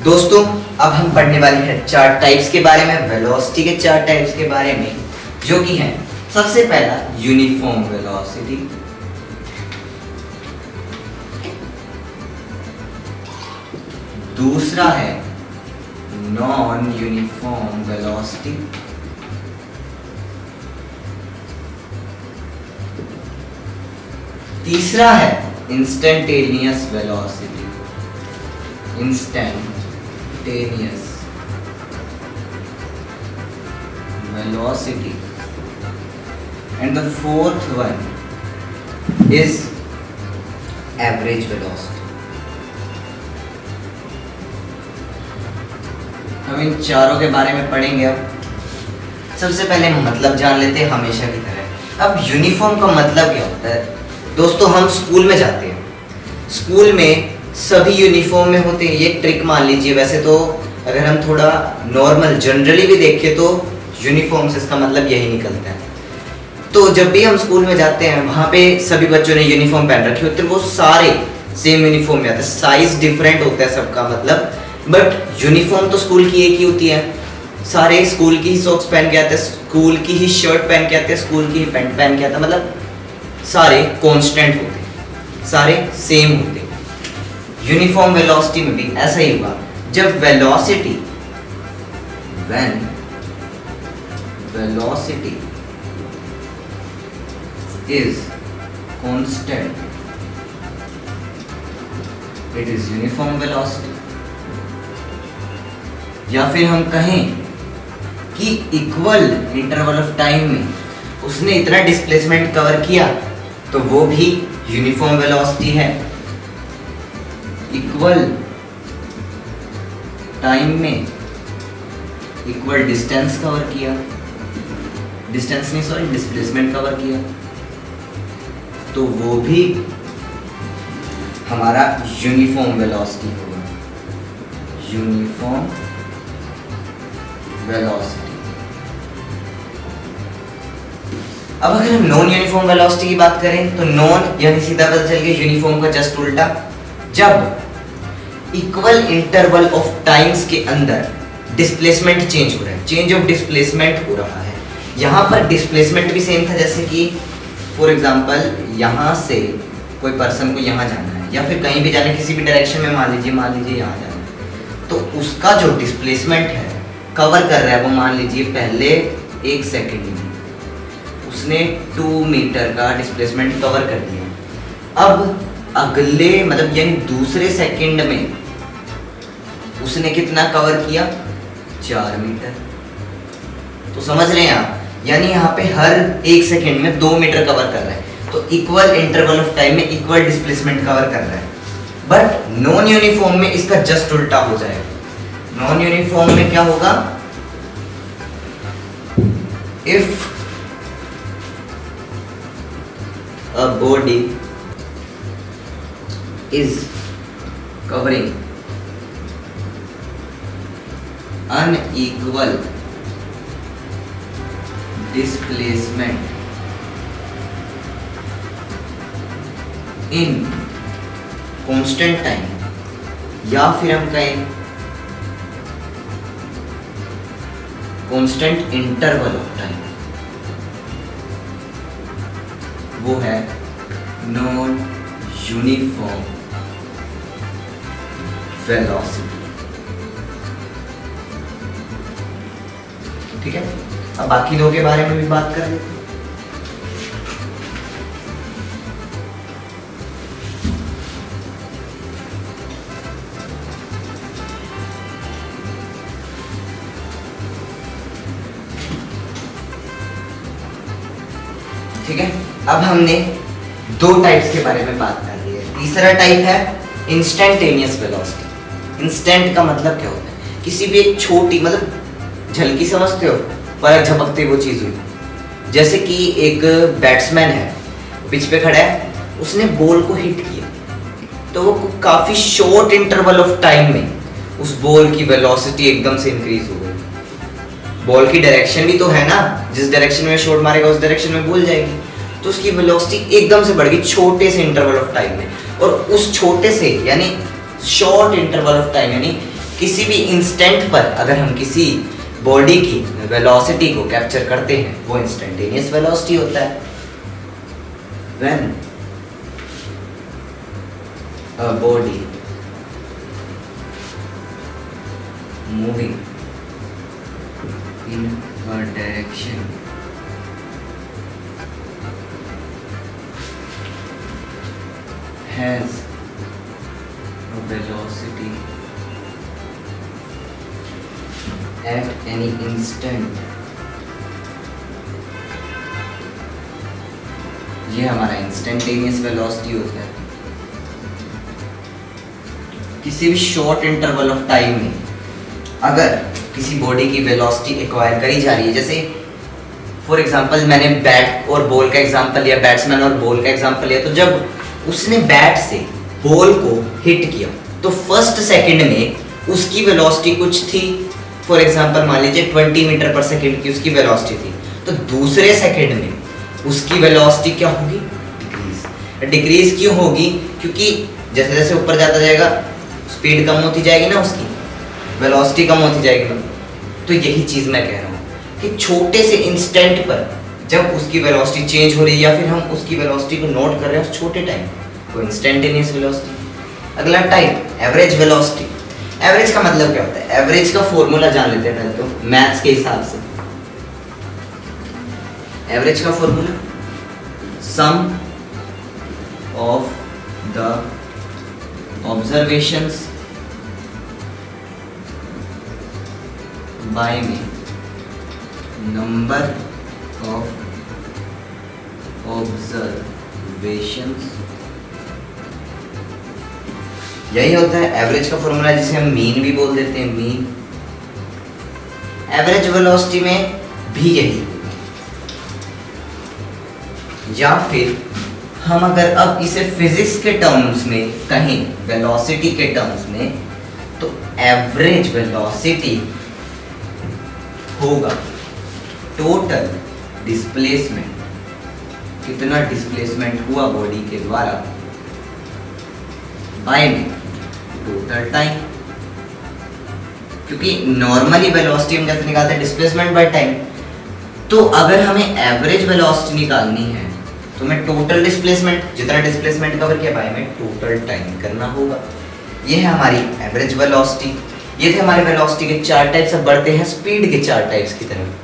दोस्तों अब हम पढ़ने वाले हैं चार टाइप्स के बारे में, वेलोसिटी के चार टाइप्स के बारे में, जो कि हैं सबसे पहला यूनिफॉर्म वेलोसिटी, दूसरा है नॉन यूनिफॉर्म वेलोसिटी, तीसरा है instantaneous velocity, instantaneous velocity, and the fourth one is average velocity. हम इन चारों के बारे में पढ़ेंगे। अब सबसे पहले हम मतलब जान लेते हैं हमेशा की तरह। अब यूनिफॉर्म का मतलब क्या होता है दोस्तों? हम स्कूल में जाते हैं, स्कूल में सभी यूनिफॉर्म में होते हैं। ये ट्रिक मान लीजिए। वैसे तो अगर हम थोड़ा नॉर्मल जनरली भी देखें तो यूनिफॉर्म से इसका मतलब यही निकलता है। तो जब भी हम स्कूल में जाते हैं वहाँ पे सभी बच्चों ने यूनिफॉर्म पहन रखी होती है, वो सारे सेम यूनिफॉर्म में आते हैं। साइज डिफरेंट होता है सबका मतलब, बट यूनिफॉर्म तो स्कूल की एक ही होती है। सारे स्कूल की ही सॉक्स पहन के आते हैं, स्कूल की ही शर्ट पहन के आते हैं, स्कूल की ही पैंट पहन के आते हैं, मतलब सारे कॉन्स्टेंट होते हैं, सारे सेम होते हैं। यूनिफॉर्म वेलोसिटी में भी ऐसा ही होगा। जब velocity is constant, it is uniform velocity. या फिर हम कहें कि इक्वल इंटरवल ऑफ टाइम में उसने इतना डिस्प्लेसमेंट कवर किया, तो वो भी यूनिफॉर्म वेलोसिटी है। इक्वल टाइम में इक्वल डिस्टेंस कवर किया, डिस्टेंस नहीं सॉरी डिस्प्लेसमेंट कवर किया, तो वो भी हमारा यूनिफॉर्म वेलोसिटी होगा, यूनिफॉर्म वेलोसिटी। अब अगर हम नॉन यूनिफॉर्म वेलोसिटी की बात करें तो नॉन यानी सीधा पता चल गया, यूनिफॉर्म का जस्ट उल्टा। जब इक्वल इंटरवल ऑफ टाइम्स के अंदर डिस्प्लेसमेंट चेंज हो रहा है, चेंज ऑफ डिस्प्लेसमेंट हो रहा है। यहाँ पर डिस्प्लेसमेंट भी सेम था, जैसे कि फॉर एग्जांपल यहाँ से कोई पर्सन को यहाँ जाना है या फिर कहीं भी जाना है किसी भी डायरेक्शन में, मान लीजिए यहाँ जाना है, तो उसका जो डिस्प्लेसमेंट है कवर कर रहा है वो मान लीजिए पहले 1 सेकेंड में उसने 2 मीटर का डिस्प्लेसमेंट कवर कर दिया। अब अगले मतलब यानी दूसरे सेकंड में उसने कितना कवर किया? 4 मीटर। तो समझ रहे हैं आप, यानी यहाँ पे हर 1 सेकंड में 2 मीटर कवर कर रहा है, तो इक्वल इंटरवल ऑफ टाइम में इक्वल डिस्प्लेसमेंट कवर कर रहा है। बट नॉन यूनिफॉर्म में इसका जस्ट उल्टा हो जाएगा। नॉन यूनिफॉर्म में क्या होगा? If a body is covering unequal displacement in constant time, या फिर हम कहें constant interval of time, वो है नॉन यूनिफॉर्म वेलोसिटी। ठीक है, अब बाकी दो के बारे में भी बात कर लेते हैं। ठीक है, अब हमने 2 टाइप्स के बारे में बात कर ली है। तीसरा टाइप है इंस्टेंटेनियस वेलोसिटी। इंस्टेंट का मतलब क्या होता है? किसी भी एक छोटी मतलब झलकी समझते हो, पलक झपकते वो चीज़ हुई। जैसे कि एक बैट्समैन है, पिच पे खड़ा है, उसने बॉल को हिट किया, तो वो काफ़ी शॉर्ट इंटरवल ऑफ टाइम में उस बॉल की वेलोसिटी एकदम से इंक्रीज हो गई। बॉल की डायरेक्शन भी तो है ना, जिस डायरेक्शन में शॉट मारेगा उस डायरेक्शन में बॉल जाएगी, तो उसकी वेलोसिटी एकदम से बढ़ गई छोटे से इंटरवल ऑफ टाइम में। और उस छोटे से यानी शॉर्ट इंटरवल ऑफ टाइम यानी किसी भी इंस्टेंट पर अगर हम किसी बॉडी की वेलोसिटी को कैप्चर करते हैं वो इंस्टेंटेनियस वेलोसिटी होता है। When a body moving in a direction has a velocity at any instant, ये हमारा इंस्टेंटेनियस वेलोसिटी होता है। किसी भी शॉर्ट इंटरवल ऑफ टाइम में अगर किसी बॉडी की वेलोसिटी एक्वायर करी जा रही है, जैसे फॉर एग्जांपल मैंने बैट और बॉल का एग्जांपल लिया, बैट्समैन और बॉल का एग्जांपल लिया, तो जब उसने बैट से बॉल को हिट किया तो फर्स्ट सेकंड में उसकी वेलोसिटी कुछ थी, फॉर एग्जांपल मान लीजिए 20 मीटर पर सेकंड की उसकी वेलोसिटी थी, तो दूसरे सेकंड में उसकी वेलोसिटी क्या होगी? डिक्रीज। डिक्रीज क्यों होगी? क्योंकि जैसे जैसे ऊपर जाता जाएगा स्पीड कम होती जाएगी ना, उसकी वेलोसिटी कम होती जाएगी। तो यही चीज़ मैं कह रहा हूँ कि छोटे से इंस्टेंट पर जब उसकी वेलोसिटी चेंज हो रही है या फिर हम उसकी वेलोसिटी को नोट कर रहे हैं उस छोटे टाइम को इंस्टेंटेनियस वेलोसिटी। अगला टाइप एवरेज वेलोसिटी। एवरेज का मतलब क्या होता है? एवरेज का फॉर्मूला जान लेते हैं पहले तो मैथ्स के हिसाब से। एवरेज का formula sum of the observations by me number of observations, यही होता है एवरेज का फॉर्मूला, जिसे हम मीन भी बोल देते हैं। मीन एवरेज वेलोसिटी में भी यही, या फिर हम अगर अब इसे फिजिक्स के टर्म्स में कहें, वेलोसिटी के टर्म्स में, तो एवरेज वेलोसिटी होगा टोटल डिस्प्लेसमेंट, कितना डिस्प्लेसमेंट हुआ बॉडी के द्वारा, बाय में टोटल टाइम। क्योंकि नॉर्मली वेलोसिटी हम जैसे निकालते हैं डिस्प्लेसमेंट बाय टाइम, तो अगर हमें एवरेज वेलोसिटी निकालनी है तो हमें टोटल डिस्प्लेसमेंट, जितना डिस्प्लेसमेंट कवर किया बाय में टोटल टाइम करना होगा। ये है हमारी एवरेज वेलोसिटी। ये थे हमारे वेलोसिटी के 4 टाइप्स। अब बढ़ते हैं स्पीड के 4 टाइप्स की तरफ।